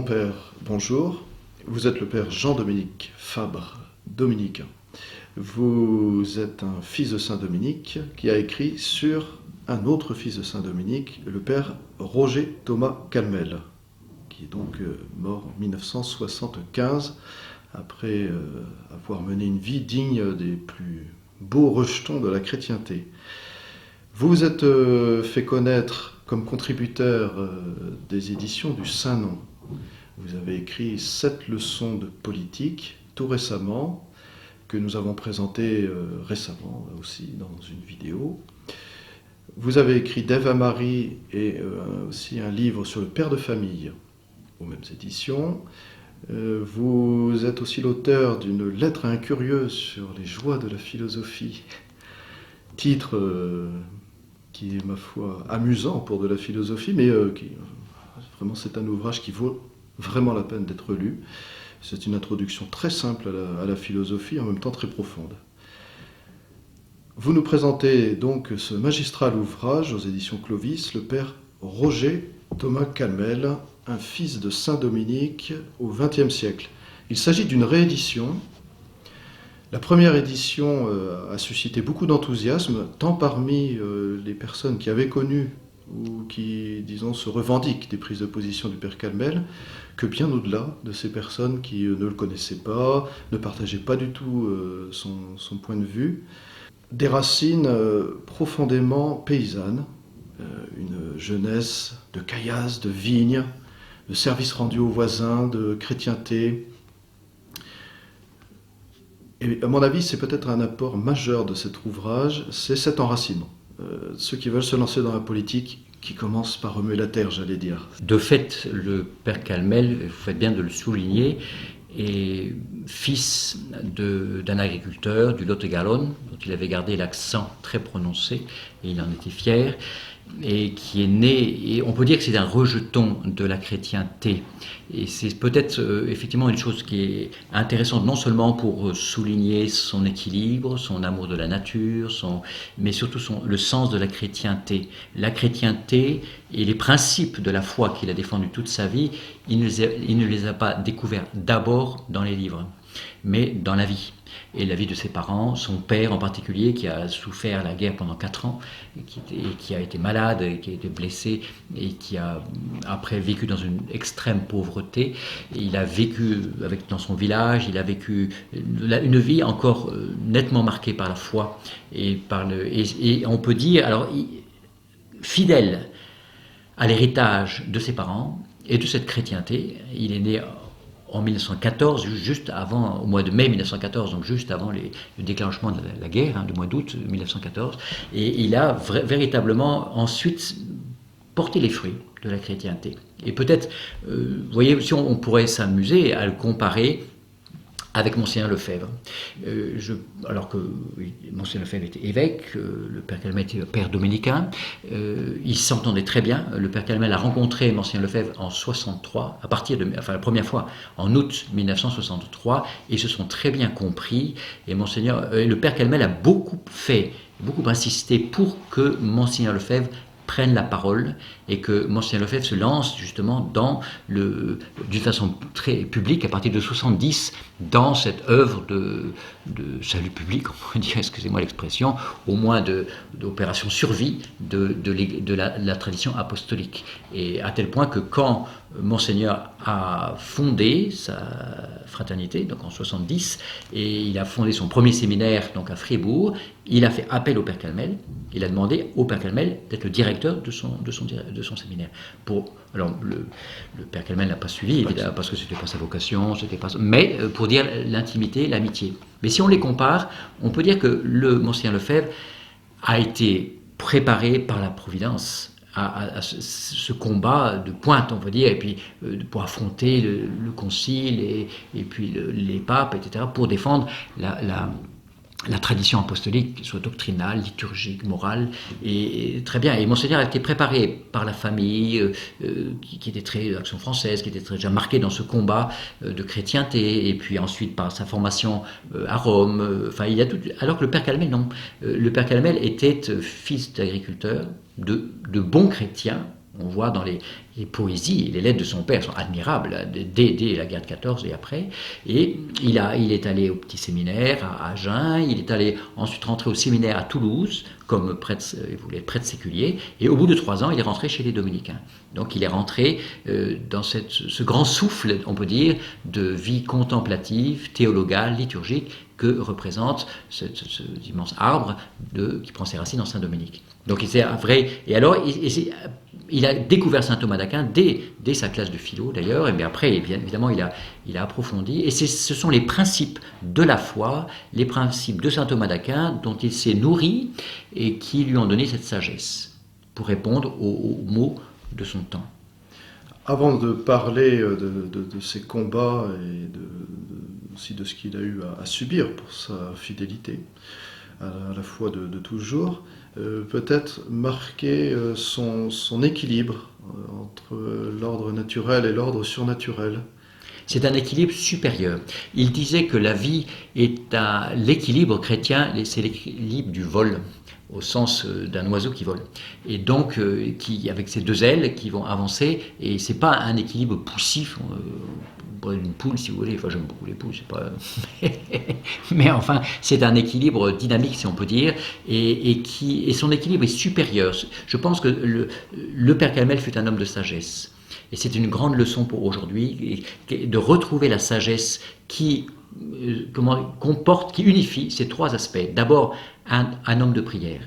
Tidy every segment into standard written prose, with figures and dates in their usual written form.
Mon père, bonjour. Vous êtes le père Jean-Dominique Fabre, dominicain. Vous êtes un fils de Saint-Dominique qui a écrit sur un autre fils de Saint-Dominique, le père Roger Thomas Calmel, qui est donc mort en 1975 après avoir mené une vie digne des plus beaux rejetons de la chrétienté. Vous vous êtes fait connaître comme contributeur des éditions du Saint-Nom. Vous avez écrit 7 leçons de politique tout récemment, que nous avons présentées récemment aussi dans une vidéo. Vous avez écrit d'Ève à Marie et aussi un livre sur le père de famille aux mêmes éditions. Vous êtes aussi l'auteur d'une lettre à un curieux sur les joies de la philosophie, titre qui est, ma foi, amusant pour de la philosophie, mais vraiment c'est un ouvrage qui vaut vraiment la peine d'être lu. C'est une introduction très simple à la philosophie, en même temps très profonde. Vous nous présentez donc ce magistral ouvrage aux éditions Clovis, le père Roger Thomas Calmel, un fils de Saint-Dominique au XXe siècle. Il s'agit d'une réédition. La première édition a suscité beaucoup d'enthousiasme, tant parmi les personnes qui avaient connu ou qui, disons, se revendiquent des prises de position du père Calmel, que bien au-delà de ces personnes qui ne le connaissaient pas, ne partageaient pas du tout son point de vue. Des racines profondément paysannes, une jeunesse de caillasse, de vignes, de services rendus aux voisins, de chrétienté. Et à mon avis, c'est peut-être un apport majeur de cet ouvrage, c'est cet enracinement. Ceux qui veulent se lancer dans la politique, qui commencent par remuer la terre, j'allais dire. De fait, le père Calmel, vous faites bien de le souligner, est fils d'un agriculteur du Lot-et-Garonne, dont il avait gardé l'accent très prononcé, et il en était fier, et qui est né, et on peut dire que c'est un rejeton de la chrétienté. Et c'est peut-être effectivement une chose qui est intéressante, non seulement pour souligner son équilibre, son amour de la nature, mais surtout le sens de la chrétienté. La chrétienté et les principes de la foi qu'il a défendus toute sa vie, il ne les a pas découverts d'abord dans les livres, mais dans la vie. Et la vie de ses parents, son père en particulier, qui a souffert la guerre pendant 4 ans, et qui a été malade, et qui a été blessé, et qui a après vécu dans une extrême pauvreté. Et il a vécu dans son village, il a vécu une vie encore nettement marquée par la foi, et on peut dire, alors, fidèle à l'héritage de ses parents et de cette chrétienté. Il est né en 1914, juste avant, au mois de mai 1914, donc juste avant le déclenchement de la guerre, du mois d'août 1914, et il a véritablement ensuite porté les fruits de la chrétienté. Et peut-être, vous voyez, si on pourrait s'amuser à le comparer avec Monseigneur Lefebvre. Alors que Monseigneur Lefebvre était évêque, le père Calmel était père dominicain, ils s'entendaient très bien. Le père Calmel a rencontré Monseigneur Lefebvre en 63, la première fois en août 1963, et ils se sont très bien compris. Et le père Calmel a beaucoup insisté pour que Monseigneur Lefebvre prenne la parole et que Monseigneur Lefebvre se lance justement d'une façon très publique à partir de 70 dans cette œuvre de salut public, on pourrait dire, excusez-moi l'expression, au moins d'opération survie de la tradition apostolique. Et à tel point que quand Monseigneur a fondé sa fraternité, donc en 70, et il a fondé son premier séminaire donc à Fribourg, il a fait appel au père Calmel, il a demandé au père Calmel d'être le directeur de son séminaire. Alors le père Calmel n'a pas suivi, évidemment, parce que c'était pas sa vocation, mais pour dire l'intimité, l'amitié. Mais si on les compare, on peut dire que le Monseigneur Lefebvre a été préparé par la Providence à ce combat de pointe, on va dire, et puis pour affronter le concile et puis les papes, etc., pour défendre la tradition apostolique, soit doctrinale, liturgique, morale, et très bien. Et Monseigneur a été préparé par la famille, qui était très d'Action française, qui était déjà marquée dans ce combat de chrétienté, et puis ensuite par sa formation à Rome. Il y a tout. Alors que le père Calmel, non. Le père Calmel était fils d'agriculteur, de bons chrétiens, On voit dans les poésies, les lettres de son père sont admirables, dès la guerre de 14 et après. Et il est allé au petit séminaire à Agen, il est allé ensuite rentrer au séminaire à Toulouse, comme prêtre, il voulait être prêtre séculier, et au bout de 3 ans, il est rentré chez les dominicains. Donc il est rentré dans ce grand souffle, on peut dire, de vie contemplative, théologale, liturgique, que représente cet immense arbre qui prend ses racines en Saint-Dominique. Donc c'est un vrai... Et alors, il a découvert saint Thomas d'Aquin dès sa classe de philo d'ailleurs, et bien après, bien évidemment, il a approfondi, et ce sont les principes de la foi, les principes de saint Thomas d'Aquin dont il s'est nourri et qui lui ont donné cette sagesse pour répondre aux mots de son temps. Avant de parler de ses combats et aussi de ce qu'il a eu à subir pour sa fidélité à la foi de toujours, peut-être marquer son équilibre entre l'ordre naturel et l'ordre surnaturel. C'est un équilibre supérieur. Il disait que la vie est l'équilibre chrétien, c'est l'équilibre du vol, au sens d'un oiseau qui vole. Et donc, avec ses 2 ailes qui vont avancer, et c'est pas un équilibre poussif, une poule si vous voulez, enfin j'aime beaucoup les poules, c'est pas... mais enfin, c'est un équilibre dynamique si on peut dire, et son équilibre est supérieur. Je pense que le Père Calmel fut un homme de sagesse. Et c'est une grande leçon pour aujourd'hui, de retrouver la sagesse qui unifie ces 3 aspects. D'abord, un homme de prière.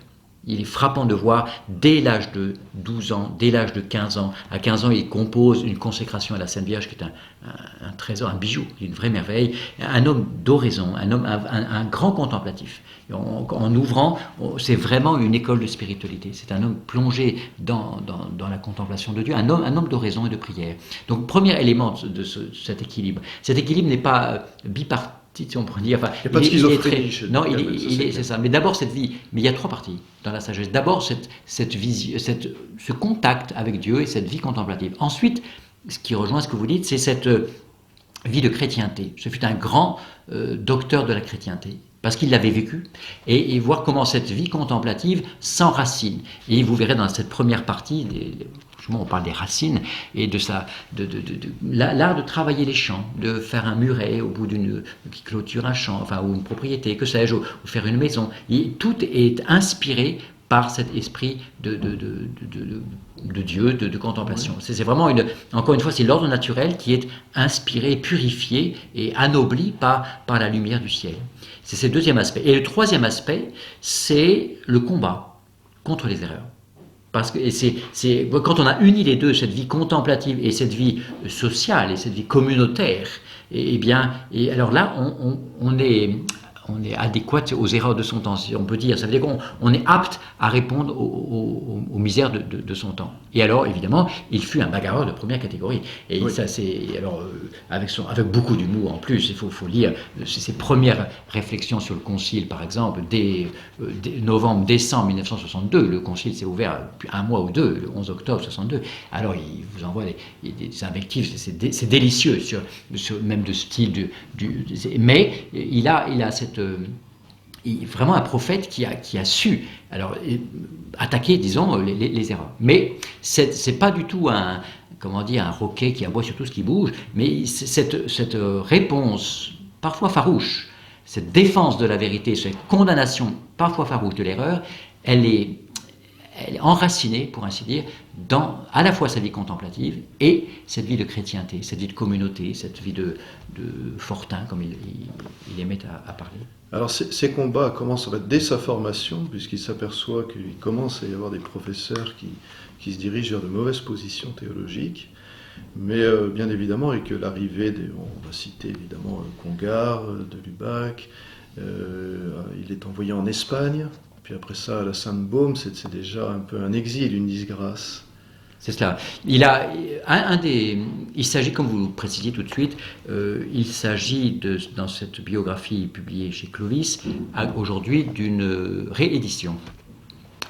Il est frappant de voir, dès l'âge de 12 ans, dès l'âge de 15 ans, à 15 ans, il compose une consécration à la Sainte Vierge qui est un trésor, un bijou, une vraie merveille. Un homme d'oraison, un grand contemplatif. En ouvrant, c'est vraiment une école de spiritualité. C'est un homme plongé dans la contemplation de Dieu, un homme d'oraison et de prière. Donc, premier élément de cet équilibre. Cet équilibre n'est pas bipartite, si on pourrait dire. Enfin, il n'y a pas de schizophrénie. Non, c'est ça. Mais d'abord, cette vie. Mais il y a 3 parties dans la sagesse. D'abord, cette vision, ce contact avec Dieu et cette vie contemplative. Ensuite, ce qui rejoint ce que vous dites, c'est cette vie de chrétienté. Ce fut un grand docteur de la chrétienté, parce qu'il l'avait vécu, et voir comment cette vie contemplative s'enracine. Et vous verrez dans cette première partie, on parle des racines, et de l'art de travailler les champs, de faire un muret au bout qui clôture un champ, enfin, ou une propriété, que sais-je, ou faire une maison. Tout est inspiré par cet esprit de Dieu, de contemplation. C'est vraiment, encore une fois, c'est l'ordre naturel qui est inspiré, purifié et anobli par la lumière du ciel. C'est ce 2e aspect. Et le 3e aspect, c'est le combat contre les erreurs. Parce que quand on a uni les deux, cette vie contemplative et cette vie sociale et cette vie communautaire, et alors là, on est adéquat aux erreurs de son temps, si on peut dire. Ça veut dire qu'on est apte à répondre aux misères de son temps. Et alors, évidemment, il fut un bagarreur de première catégorie. Et oui. Ça, avec beaucoup d'humour en plus. Il faut lire ses premières réflexions sur le concile, par exemple, dès novembre-décembre 1962. Le concile s'est ouvert depuis 1 mois ou 2, le 11 octobre 1962. Alors, il vous envoie des invectives, c'est délicieux, même de style. Mais il a cette... vraiment un prophète qui a su attaquer, disons, les erreurs. Mais c'est pas du tout un roquet qui aboie sur tout ce qui bouge, mais cette réponse parfois farouche, cette défense de la vérité, cette condamnation parfois farouche de l'erreur, elle est enracinée, pour ainsi dire, dans à la fois sa vie contemplative et cette vie de chrétienté, cette vie de communauté, cette vie de fortin, comme il aimait à parler. Alors ces combats commencent dès sa formation, puisqu'il s'aperçoit qu'il commence à y avoir des professeurs qui se dirigent vers de mauvaises positions théologiques, mais bien évidemment, avec l'arrivée, on va citer évidemment Congar, de Lubac, il est envoyé en Espagne, puis après ça à la Sainte-Baume, c'est déjà un peu un exil, une disgrâce. C'est cela. Il s'agit, comme vous le précisiez tout de suite, il s'agit dans cette biographie publiée chez Clovis, aujourd'hui d'une réédition.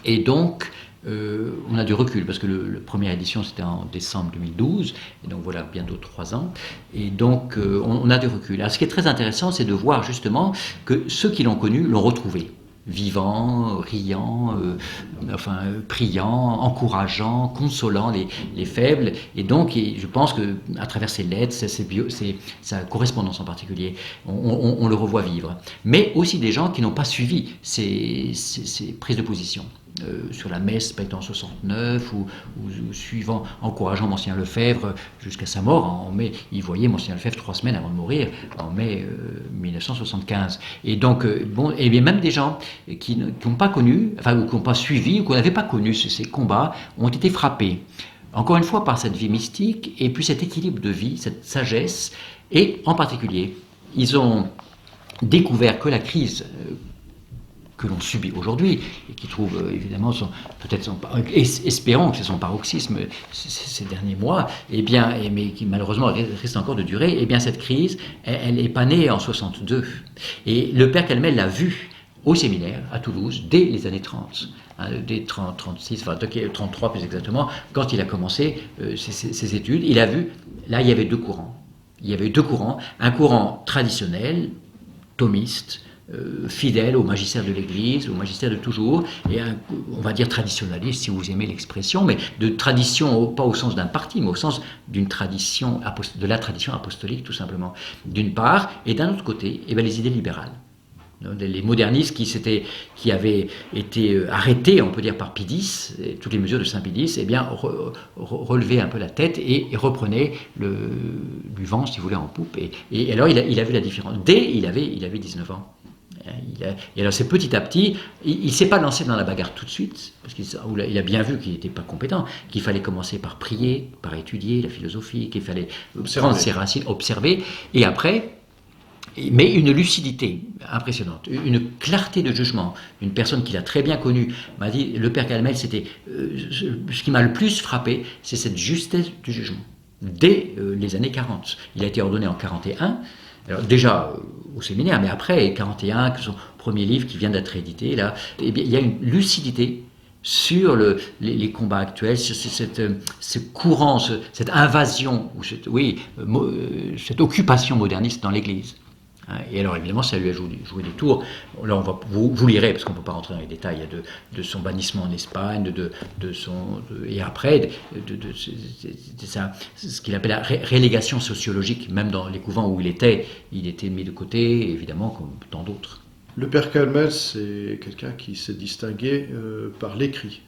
Et donc, on a du recul, parce que la première édition c'était en décembre 2012, et donc voilà, bientôt 3 ans, et donc on a du recul. Alors ce qui est très intéressant, c'est de voir justement que ceux qui l'ont connu l'ont retrouvé. vivant, riant, priant, encourageant, consolant les faibles. Et donc, je pense qu'à travers ses lettres, sa correspondance en particulier, on le revoit vivre. Mais aussi des gens qui n'ont pas suivi ces prises de position. Sur la messe, par exemple, en 69, ou suivant, encourageant Monseigneur Lefebvre jusqu'à sa mort en mai. Il voyait Monseigneur Lefebvre 3 semaines avant de mourir, en mai 1975. Et donc, et bien même des gens qui n'ont pas connu, ou qui n'ont pas suivi, ou qui n'avaient pas connu ces combats, ont été frappés. Encore une fois, par cette vie mystique, et puis cet équilibre de vie, cette sagesse, et en particulier, ils ont découvert que la crise que l'on subit aujourd'hui, et qui trouve évidemment, espérons que c'est son paroxysme ces derniers mois, mais qui malheureusement risque encore de durer, et bien cette crise, elle n'est pas née en 62. Et le père Calmel l'a vu au séminaire à Toulouse dès les années 30. Dès 33 plus exactement, quand il a commencé ses études, il a vu, là il y avait deux courants. Il y avait deux courants, un courant traditionnel, thomiste, fidèle au magistère de l'Église, au magistère de toujours, et on va dire traditionnaliste, si vous aimez l'expression, mais de tradition, pas au sens d'un parti, mais au sens d'une tradition, de la tradition apostolique, tout simplement, d'une part, et d'un autre côté, les idées libérales. Les modernistes qui avaient été arrêtés, on peut dire, par Pie X, toutes les mesures de Saint Pie X, relevaient un peu la tête et reprenaient du vent, si vous voulez, en poupe. Et alors, il a vu la différence. Il avait 19 ans. Et alors c'est petit à petit, il ne s'est pas lancé dans la bagarre tout de suite, parce qu'il a bien vu qu'il n'était pas compétent, qu'il fallait commencer par prier, par étudier la philosophie, qu'il fallait prendre ses racines, observer, et après, mais une lucidité impressionnante, une clarté de jugement. Une personne qu'il a très bien connue m'a dit, le père Calmel, c'était ce qui m'a le plus frappé, c'est cette justesse du jugement, dès les années 40. Il a été ordonné en 41, alors déjà au séminaire, mais après 41, son premier livre qui vient d'être édité, là, il y a une lucidité sur les combats actuels, sur ce courant, cette invasion, cette occupation moderniste dans l'Église. Et alors évidemment ça lui a joué des tours. Là vous lirez, parce qu'on ne peut pas rentrer dans les détails de son bannissement en Espagne, et après ce qu'il appelle la relégation sociologique, même dans les couvents où il était mis de côté, évidemment, comme tant d'autres. Le père Calmel, c'est quelqu'un qui s'est distingué par l'écrit.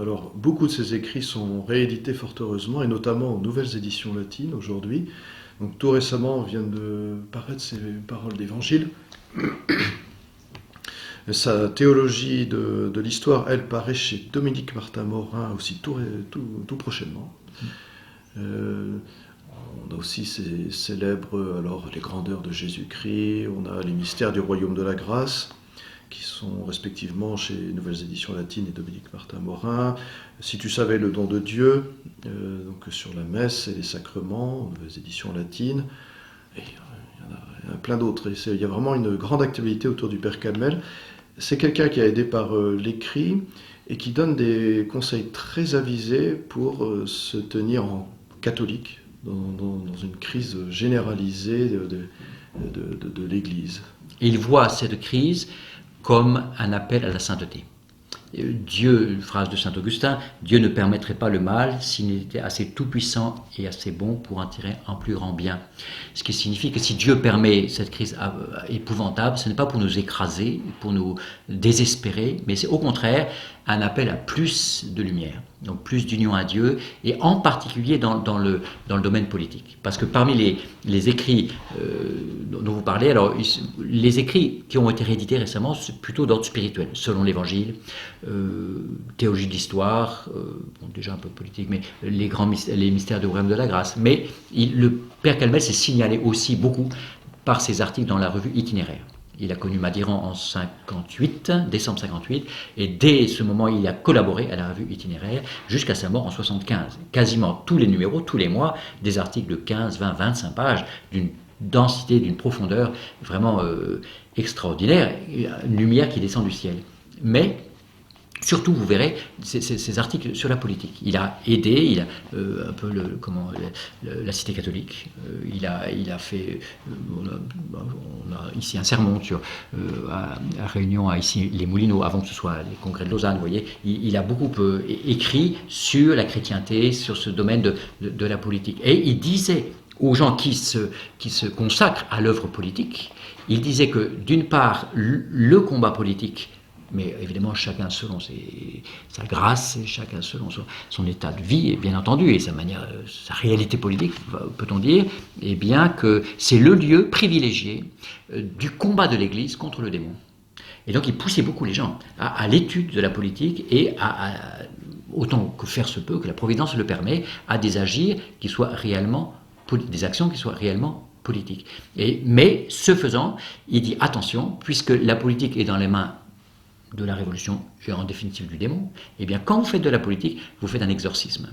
Alors beaucoup de ses écrits sont réédités fort heureusement, et notamment aux nouvelles éditions latines aujourd'hui. Donc, tout récemment viennent de paraître ces paroles d'évangile. Sa théologie de l'histoire, elle, paraît chez Dominique Martin-Morin aussi tout prochainement. On a aussi ces célèbres, les grandeurs de Jésus-Christ, on a les mystères du royaume de la grâce, qui sont respectivement chez Nouvelles Éditions Latines et Dominique Martin-Morin. Si tu savais le don de Dieu, donc sur la messe et les sacrements, Nouvelles Éditions Latines, et il y en a plein d'autres. Et il y a vraiment une grande activité autour du père Calmel. C'est quelqu'un qui a aidé par l'écrit et qui donne des conseils très avisés pour se tenir en catholique dans une crise généralisée de l'Église. Il voit cette crise comme un appel à la sainteté. Dieu, une phrase de saint Augustin, Dieu ne permettrait pas le mal s'il était assez tout-puissant et assez bon pour en tirer un plus grand bien. Ce qui signifie que si Dieu permet cette crise épouvantable, ce n'est pas pour nous écraser, pour nous désespérer, mais c'est au contraire un appel à plus de lumière, donc plus d'union à Dieu, et en particulier dans le domaine politique. Parce que parmi les écrits dont vous parlez, alors les écrits qui ont été réédités récemment, c'est plutôt d'ordre spirituel, selon l'Évangile, théologie de l'histoire, déjà un peu politique, mais les mystères du royaume de la grâce. Mais le père Calmel s'est signalé aussi beaucoup par ses articles dans la revue Itinéraire. Il a connu Madiran en 58, décembre 58, et dès ce moment, il a collaboré à la revue Itinéraire jusqu'à sa mort en 75. Quasiment tous les numéros, tous les mois, des articles de 15, 20, 25 pages, d'une densité, d'une profondeur vraiment extraordinaire, une lumière qui descend du ciel. Mais Surtout, vous verrez ces articles sur la politique. Il a aidé, un peu la cité catholique. Il a fait. On a ici un sermon à Réunion, à ici les Moulineaux, avant que ce soit les congrès de Lausanne. Vous voyez, il a beaucoup écrit sur la chrétienté, sur ce domaine de la politique. Et il disait aux gens qui se consacrent à l'œuvre politique, il disait que d'une part, le combat politique, mais évidemment chacun selon sa grâce, chacun selon son état de vie, et bien entendu, et sa réalité politique, peut-on dire, et bien que c'est le lieu privilégié du combat de l'Église contre le démon. Et donc il poussait beaucoup les gens à l'étude de la politique et autant que faire se peut, que la Providence le permet, à des actions qui soient réellement politiques. Mais ce faisant, il dit attention, puisque la politique est dans les mains de la révolution et en définitive du démon, eh bien quand vous faites de la politique, vous faites un exorcisme.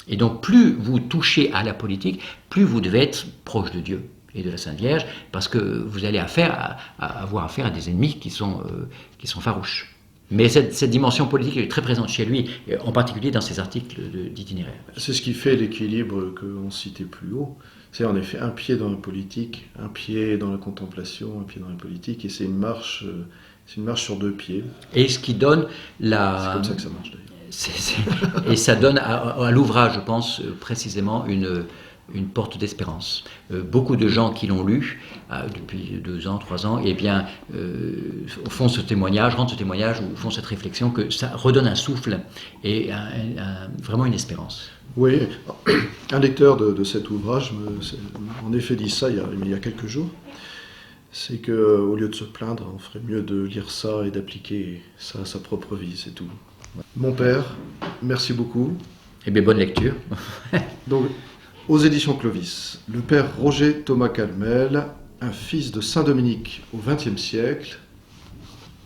Et donc plus vous touchez à la politique, plus vous devez être proche de Dieu et de la Sainte Vierge, parce que vous allez avoir affaire à des ennemis qui sont farouches. Mais cette dimension politique est très présente chez lui, en particulier dans ses articles d'itinéraire. C'est ce qui fait l'équilibre qu'on citait plus haut. C'est en effet un pied dans la politique, un pied dans la contemplation, un pied dans la politique, et c'est une marche sur deux pieds. Et ce qui donne C'est comme ça que ça marche d'ailleurs. Et ça donne à l'ouvrage, je pense, précisément une porte d'espérance. Beaucoup de gens qui l'ont lu depuis 2 ans, 3 ans, eh bien, rendent ce témoignage ou font cette réflexion que ça redonne un souffle et vraiment une espérance. Oui, un lecteur de cet ouvrage en effet dit ça il y a quelques jours. C'est qu'au lieu de se plaindre, on ferait mieux de lire ça et d'appliquer ça à sa propre vie, c'est tout. Mon père, merci beaucoup. Eh bien, bonne lecture. Donc, aux éditions Clovis, le père Roger Thomas Calmel, un fils de Saint-Dominique au XXe siècle,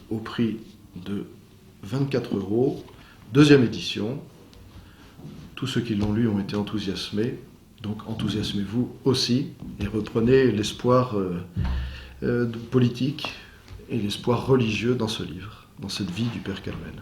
au prix de 24 €, 2e édition. Tous ceux qui l'ont lu ont été enthousiasmés, donc enthousiasmez-vous aussi et reprenez l'espoir politique et l'espoir religieux dans ce livre, dans cette vie du père Calmel.